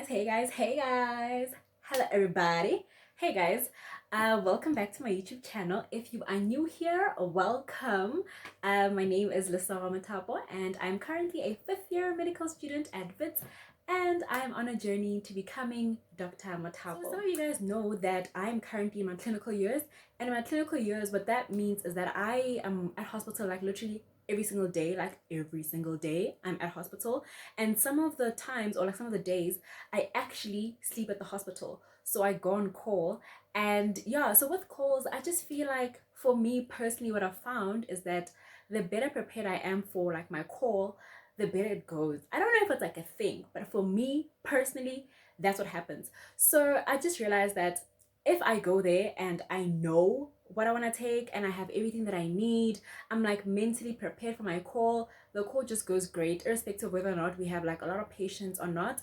Hey guys. Hello everybody. Hey guys. Welcome back to my YouTube channel. If you are new here, welcome. My name is Lisa Ramatapo and I'm currently a 5th year medical student at Wits and I'm on a journey to becoming Dr. Matapo. So some of you guys know that I'm currently in my clinical years, and in my clinical years what that means is that I am at hospital like literally every single day. Like every single day I'm at hospital, and some of the times or like some of the days I actually sleep at the hospital, so I go on call. And yeah, so with calls I just feel like, for me personally, what I've found is that the better prepared I am for like my call, the better it goes. I don't know if it's like a thing, but for me personally, that's what happens. So I just realized that if I go there and I know what I want to take and I have everything that I need, I'm like mentally prepared for my call, the call just goes great, irrespective of whether or not we have like a lot of patients or not.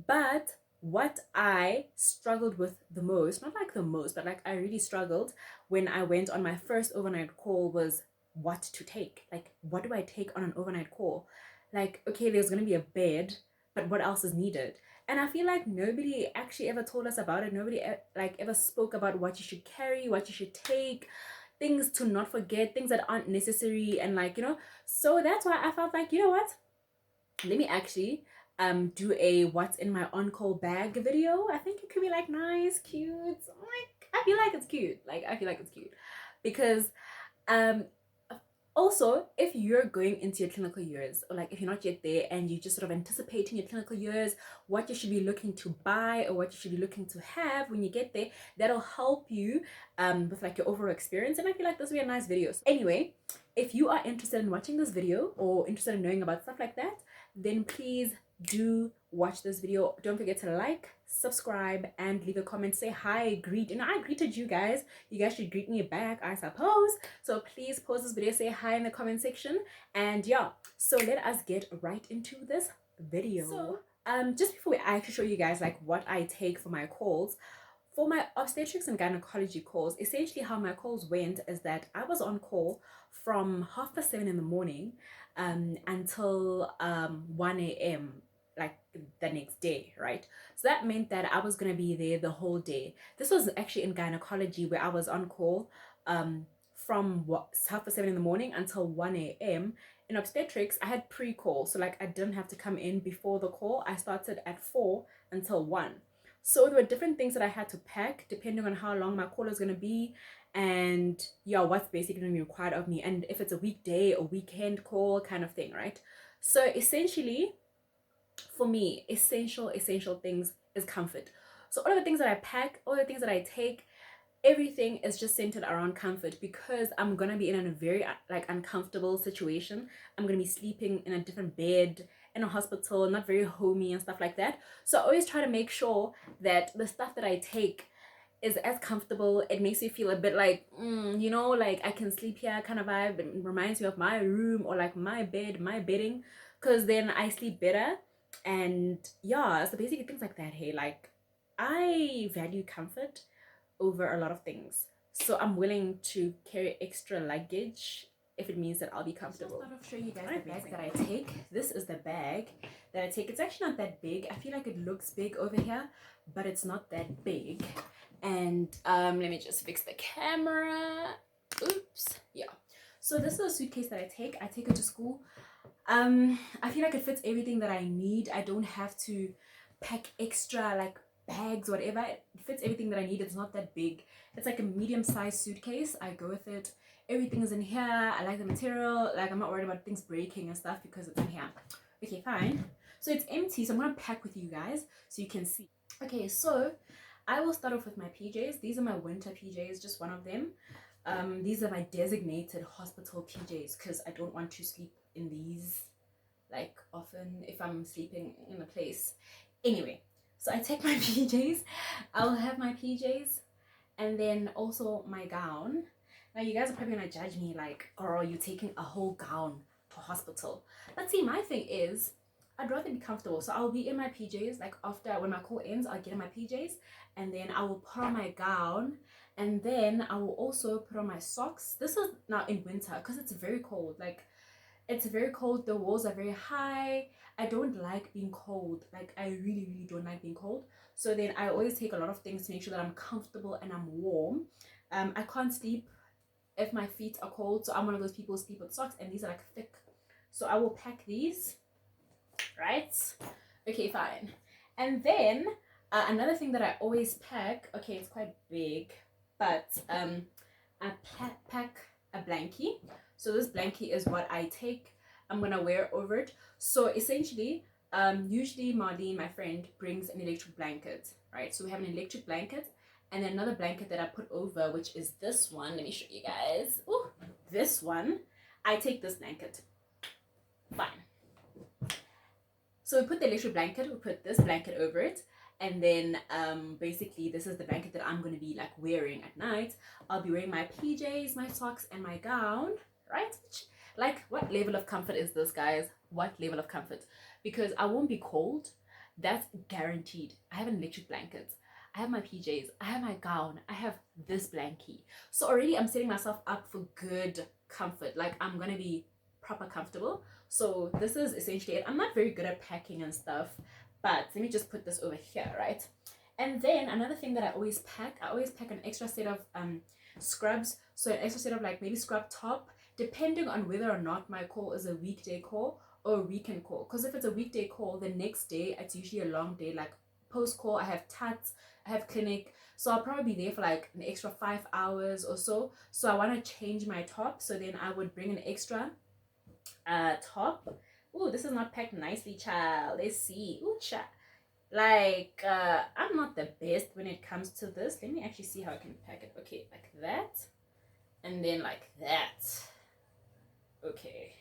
But what I struggled with the most, not like the most, but like I really struggled when I went on my first overnight call, was what to take. Like, what do I take on an overnight call? Like, okay, there's gonna be a bed, but what else is needed? And I feel like nobody actually ever told us about it. Nobody like ever spoke about what you should carry, what you should take, things to not forget, things that aren't necessary, and like, so that's why I felt like, you know what, let me actually do a what's in my on-call bag video. I think it could be like nice, cute. Like, I feel like it's cute. Like, I feel like it's cute because um also, if you're going into your clinical years, or like if you're not yet there and you're just sort of anticipating your clinical years, what you should be looking to buy or what you should be looking to have when you get there, that'll help you with like your overall experience. And I feel like this will be a nice video. So anyway, if you are interested in watching this video or interested in knowing about stuff like that, then please do watch this video. Don't forget to like, subscribe, and leave a comment. Say hi, greet. I greeted you guys. You guys should greet me back, I suppose. So please pause this video, say hi in the comment section, and yeah, so let us get right into this video. So just before I actually show you guys like what I take for my calls, for my obstetrics and gynecology calls, essentially how my calls went is that I was on call from 7:30 in the morning until 1 a.m. like the next day, right? So that meant that I was gonna be there the whole day. This was actually in gynecology, where I was on call from 7:30 in the morning until 1 a.m. In obstetrics, I had pre-call, so like I didn't have to come in before the call. I started at 4 until 1. So there were different things that I had to pack depending on how long my call is going to be, and yeah, what's basically going to be required of me, and if it's a weekday or weekend call kind of thing, right? So essentially, for me, essential things is comfort. So all of the things that I pack, all the things that I take, everything is just centered around comfort, because I'm gonna be in a very like uncomfortable situation. I'm gonna be sleeping in a different bed in a hospital, not very homey and stuff like that. So I always try to make sure that the stuff that I take is as comfortable. It makes me feel a bit like like I can sleep here kind of vibe. It reminds me of my room or like my bed, my bedding, because then I sleep better. And yeah, so basically things like that. Hey, like, I value comfort over a lot of things, so I'm willing to carry extra luggage if it means that I'll be comfortable. So I'll start off showing you guys the bags that I take. This is the bag that I take. It's actually not that big. I feel like it looks big over here, but it's not that big. And let me just fix the camera. Oops. Yeah. So this is a suitcase that I take. I take it to school. I feel like it fits everything that I need. I don't have to pack extra like bags, whatever. It fits everything that I need. It's not that big. It's like a medium-sized suitcase. I go with it. Everything is in here. I like the material. Like, I'm not worried about things breaking and stuff because it's in here. Okay, fine. So it's empty, so I'm gonna pack with you guys so you can see. Okay, so I will start off with my PJs. These are my winter PJs, just one of them. These are my designated hospital PJs because I don't want to sleep in these like often if I'm sleeping in a place. Anyway, so I take my PJs. I'll have my PJs and then also my gown. Now you guys are probably gonna judge me like, girl, you taking a whole gown to hospital. But see, my thing is, I'd rather be comfortable. So I'll be in my PJs, like after when my call ends, I'll get in my PJs and then I will put on my gown, and then I will also put on my socks. This is now in winter because it's very cold. Like, it's very cold, the walls are very high. I don't like being cold. Like, I really, really don't like being cold. So then I always take a lot of things to make sure that I'm comfortable and I'm warm. I can't sleep if my feet are cold, so I'm one of those people who sleep with socks, and these are like thick. So I will pack these, right? Okay, fine. And then another thing that I always pack, okay, it's quite big, but I pack a blankie. So this blankie is what I take, I'm gonna wear over it. So essentially, usually Marlene, my friend, brings an electric blanket, right? So we have an electric blanket and then another blanket that I put over, which is this one. Let me show you guys. Ooh, this one. I take this blanket. Fine. So we put the electric blanket, we put this blanket over it, and then basically this is the blanket that I'm going to be like wearing at night. I'll be wearing my PJs, my socks, and my gown, right? Like, what level of comfort is this, guys? What level of comfort? Because I won't be cold. That's guaranteed. I have an electric blanket. I have my PJs. I have my gown. I have this blankie. So already I'm setting myself up for good comfort. Like, I'm going to be proper comfortable. So this is essentially it. I'm not very good at packing and stuff, but let me just put this over here, right? And then another thing that I always pack an extra set of scrubs. So an extra set of like maybe scrub top, depending on whether or not my call is a weekday call or a weekend call. Because if it's a weekday call, the next day it's usually a long day. Like post call, I have tats, I have clinic, so I'll probably be there for like an extra 5 hours or so. So I want to change my top. So then I would bring an extra top. Ooh, this is not packed nicely, child. Let's see. Ooh, child. Like, I'm not the best when it comes to this. Let me actually see how I can pack it. Okay, like that. And then like that. Okay.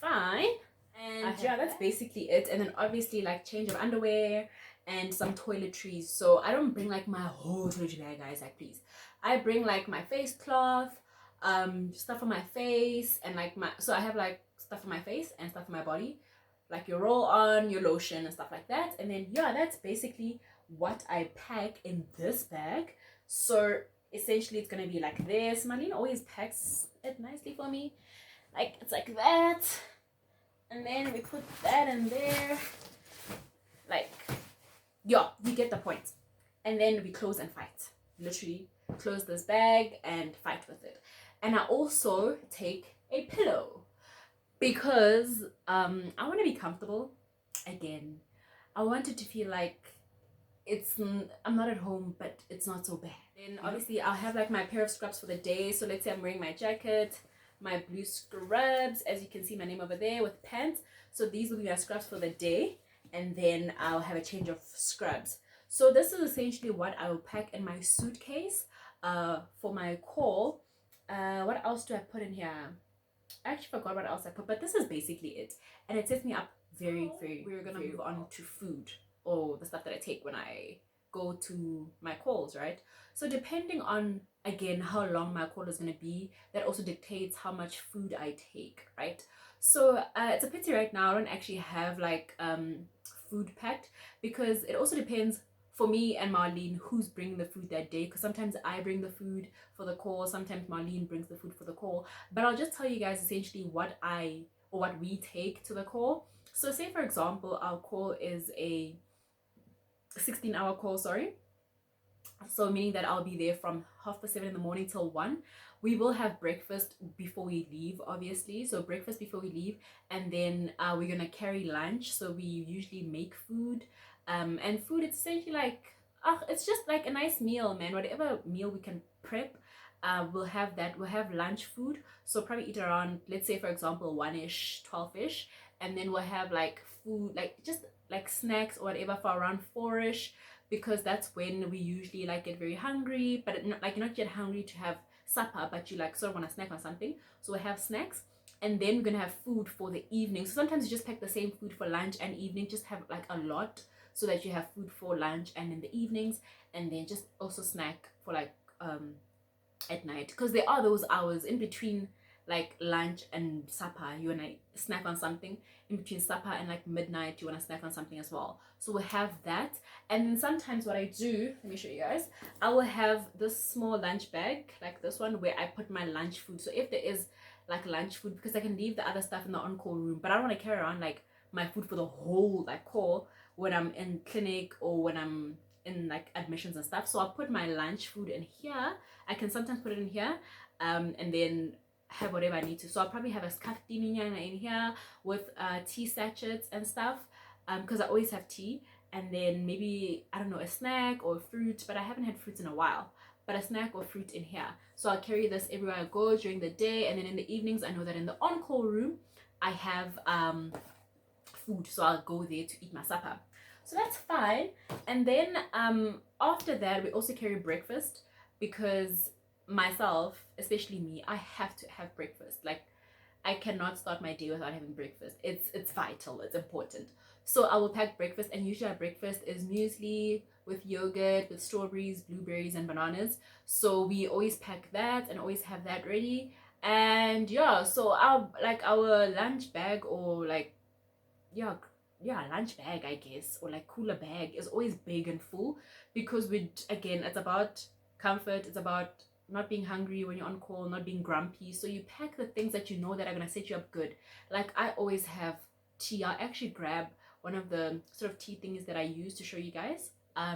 Fine. And yeah, that's basically it. And then obviously like change of underwear and some toiletries. So I don't bring like my whole toiletry bag, guys. Like, please. I bring like my face cloth, stuff on my face, and like so I have like stuff on my face and stuff on my body, like your roll on, your lotion, and stuff like that. And then yeah, that's basically what I pack in this bag. So essentially it's gonna be like this. Marlene always packs it nicely for me. Like, it's like that, and then we put that in there. Like, yeah, you get the point. And then we close and fight. Literally close this bag and fight with it. And I also take a pillow because I want to be comfortable again. I want it to feel like I'm not at home, but it's not so bad. And obviously I'll have like my pair of scrubs for the day. So let's say I'm wearing my jacket, my blue scrubs, as you can see my name over there, with pants. So these will be my scrubs for the day, and then I'll have a change of scrubs. So this is essentially what I will pack in my suitcase for my call. What else do I put in here? I actually forgot what else I put, but this is basically it. And it sets me up very, very, we're gonna move on to food, or the stuff that I take when I go to my calls, right? So depending on, again, how long my call is going to be, that also dictates how much food I take, right? So it's a pity right now I don't actually have like food packed, because it also depends for me and Marlene who's bringing the food that day, because sometimes I bring the food for the call, sometimes Marlene brings the food for the call. But I'll just tell you guys essentially what we take to the call. So say for example our call is a 16-hour call, sorry. So meaning that I'll be there from 7:30 in the morning till 1. We will have breakfast before we leave, obviously. So breakfast before we leave, and then we're gonna carry lunch. So we usually make food, and food, it's essentially like it's just like a nice meal, man. Whatever meal we can prep, we'll have that. We'll have lunch food. So probably eat around, let's say for example 1ish, 12ish, and then we'll have like food, like just like snacks or whatever for around 4ish, because that's when we usually like get very hungry, but like you're not yet hungry to have supper, but you like sort of want to snack on something. So we have snacks, and then we're gonna have food for the evening. So sometimes you just pack the same food for lunch and evening, just have like a lot, so that you have food for lunch and in the evenings, and then just also snack for like at night, because there are those hours in between like lunch and supper, you want to snack on something. In between supper and like midnight, you want to snack on something as well. So we'll have that. And then sometimes what I do, let me show you guys, I will have this small lunch bag like this one, where I put my lunch food. So if there is like lunch food, because I can leave the other stuff in the on-call room, but I don't want to carry around like my food for the whole like call when I'm in clinic or when I'm in like admissions and stuff. So I'll put my lunch food in here. I can sometimes put it in here, and then have whatever I need to. So I'll probably have a scaffini in here with tea sachets and stuff, because I always have tea. And then maybe, I don't know, a snack or fruit, but I haven't had fruits in a while, but a snack or fruit in here. So I'll carry this everywhere I go during the day, and then in the evenings I know that in the on-call room I have food, so I'll go there to eat my supper. So that's fine. And then after that we also carry breakfast, because myself, especially me, I have to have breakfast. Like, I cannot start my day without having breakfast. It's vital, it's important. So I will pack breakfast, and usually our breakfast is muesli with yogurt, with strawberries, blueberries, and bananas. So we always pack that and always have that ready. And yeah, so our lunch bag, or like, yeah, lunch bag, I guess, or like cooler bag, is always big and full, because again, it's about comfort, it's about not being hungry when you're on call, not being grumpy. So you pack the things that you know that are gonna set you up good. Like, I always have tea. I'll actually grab one of the sort of tea things that I use to show you guys.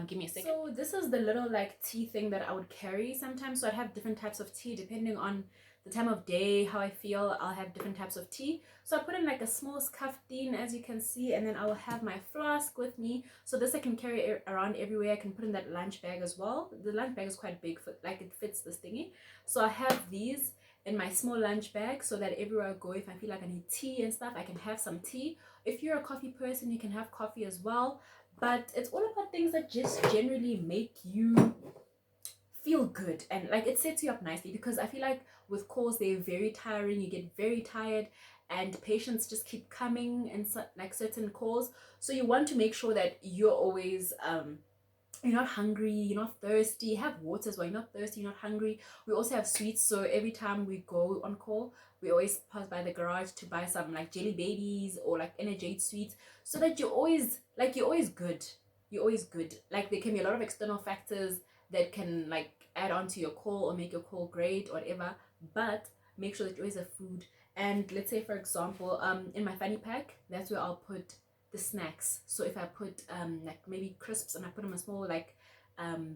Give me a second. So this is the little like tea thing that I would carry sometimes. So I'd have different types of tea depending on the time of day, how I feel. I'll have different types of tea. So I put in like a small scafftin, as you can see, and then I will have my flask with me. So this I can carry around everywhere. I can put in that lunch bag as well. The lunch bag is quite big, for like, it fits this thingy. So I have these in my small lunch bag, so that everywhere I go, if I feel like I need tea and stuff, I can have some tea. If you're a coffee person, you can have coffee as well. But it's all about things that just generally make you feel good, and like, it sets you up nicely, because I feel like with calls, they're very tiring. You get very tired, and patients just keep coming in like certain calls. So you want to make sure that you're always you're not hungry, you're not thirsty. Have water as well. You're not thirsty, you're not hungry. We also have sweets, so every time we go on call, we always pass by the garage to buy some like jelly babies or like energate sweets, so that you're always good. You're always good. Like, there can be a lot of external factors that can like add on to your call or make your call great or whatever, but make sure that you always have food. And let's say, for example, in my fanny pack, that's where I'll put the snacks. So if I put like maybe crisps, and I put them in a small like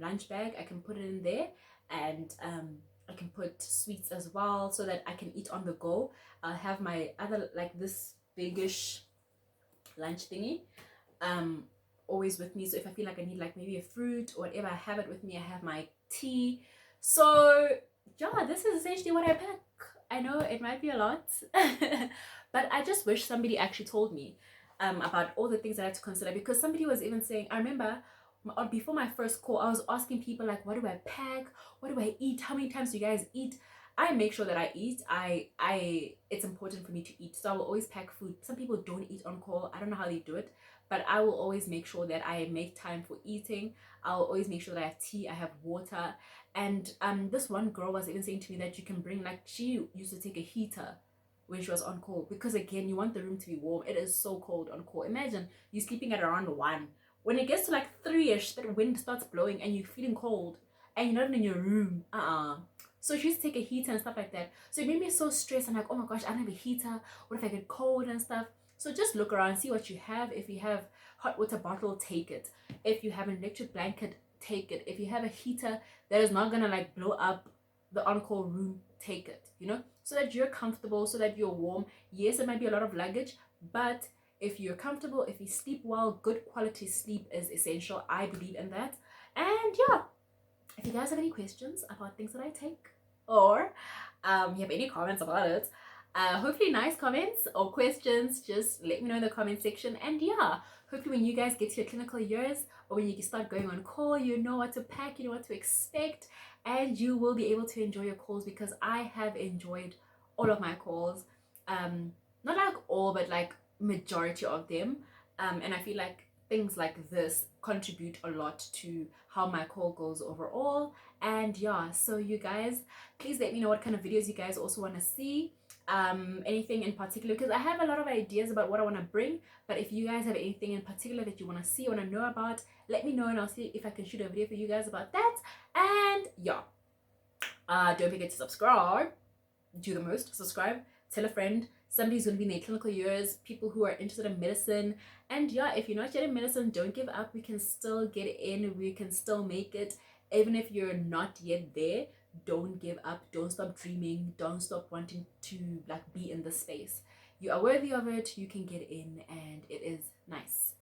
lunch bag, I can put it in there. And I can put sweets as well, so that I can eat on the go. I'll have my other, like, this biggish lunch thingy always with me. So if I feel like I need like maybe a fruit or whatever, I have it with me. I have my tea. So yeah, this is essentially what I pack. I know it might be a lot, but I just wish somebody actually told me about all the things I had to consider, because somebody was even saying, I remember before my first call, I was asking people like, what do I pack? What do I eat? How many times do you guys eat? I make sure that I eat. It's important for me to eat, so I will always pack food. Some people don't eat on call. I don't know how they do it, but I will always make sure that I make time for eating. I'll always make sure that I have tea, I have water. And this one girl was even saying to me that you can bring, like, she used to take a heater when she was on call, because again, you want the room to be warm. It is so cold on call. Imagine you sleeping at around 1. When it gets to like 3ish, that wind starts blowing and you're feeling cold, and you're not in your room. So she used to take a heater and stuff like that. So it made me so stressed. I'm like, oh my gosh, I don't have a heater. What if I get cold and stuff? So just look around, see what you have. If you have hot water bottle, take it. If you have an electric blanket, take it. If you have a heater that is not gonna like blow up the on-call room, take it, you know, so that you're comfortable, so that you're warm. Yes, it might be a lot of luggage, but if you're comfortable, if you sleep well, good quality sleep is essential. I believe in that. And yeah, if you guys have any questions about things that I take, or you have any comments about it, hopefully nice comments or questions, just let me know in the comment section. And yeah, hopefully when you guys get to your clinical years, or when you start going on call, you know what to pack, you know what to expect, and you will be able to enjoy your calls, because I have enjoyed all of my calls. Not like all, but like majority of them. And I feel like things like this contribute a lot to how my call goes overall. And yeah, so you guys, please let me know what kind of videos you guys also want to see, anything in particular, because I have a lot of ideas about what I want to bring. But if you guys have anything in particular that you want to see, want to know about, let me know, and I'll see if I can shoot a video for you guys about that. And yeah, don't forget to subscribe, do the most. Subscribe, tell a friend, somebody who's going to be in their clinical years, people who are interested in medicine. And yeah, if you're not yet in medicine, don't give up. We can still get in, we can still make it. Even if you're not yet there, don't give up, don't stop dreaming, don't stop wanting to like be in this space. You are worthy of it, you can get in, and it is nice.